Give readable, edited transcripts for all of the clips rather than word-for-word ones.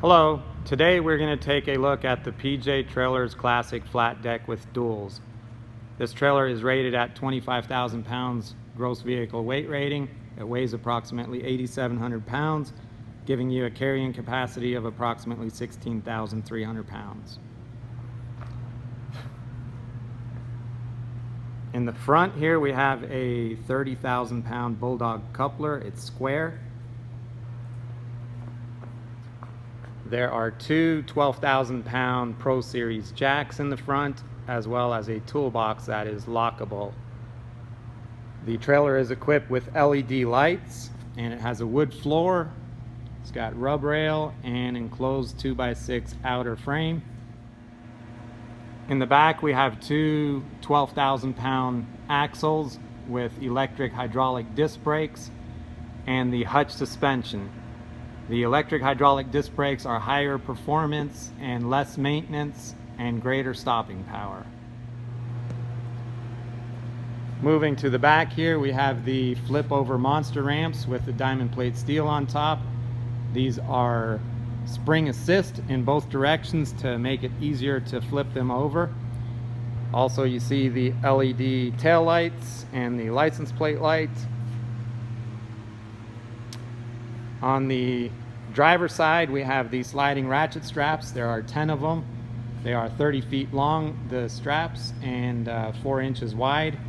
Hello, today we're going to take a look at the PJ Trailers Classic Flat Deck with Duals. This trailer is rated at 25,000 pounds gross vehicle weight rating. It weighs approximately 8,700 pounds, giving you a carrying capacity of approximately 16,300 pounds. In the front here we have a 30,000 pound Bulldog coupler. It's square. There are two 12,000 pound Pro Series jacks in the front, as well as a toolbox that is lockable. The trailer is equipped with LED lights, and it has a wood floor. It's got rub rail and enclosed 2x6 outer frame. In the back we have two 12,000 pound axles with electric hydraulic disc brakes and the hutch suspension. The electric hydraulic disc brakes are higher performance and less maintenance and greater stopping power. Moving to the back here, we have the flip over monster ramps with the diamond plate steel on top. These are spring assist in both directions to make it easier to flip them over. Also, you see the LED tail lights and the license plate lights. On the driver's side, we have the sliding ratchet straps. There are 10 of them. They are 30 feet long, the straps, and 4 inches wide.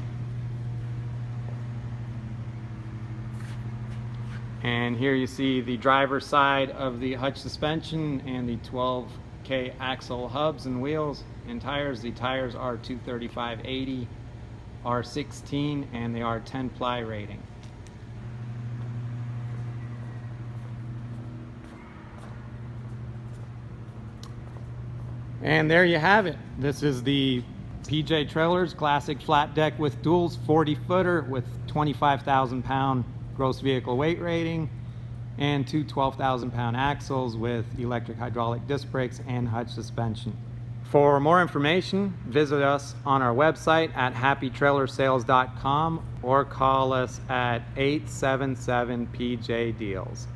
And here you see the driver's side of the hutch suspension and the 12K axle hubs and wheels and tires. The tires are 235/80 R16 and they are 10 ply rating. And there you have it. This is the PJ Trailers Classic Flat Deck with Duals 40-footer with 25,000 pound gross vehicle weight rating and two 12,000 pound axles with electric hydraulic disc brakes and hutch suspension. For more information, visit us on our website at happytrailersales.com or call us at 877 PJ Deals.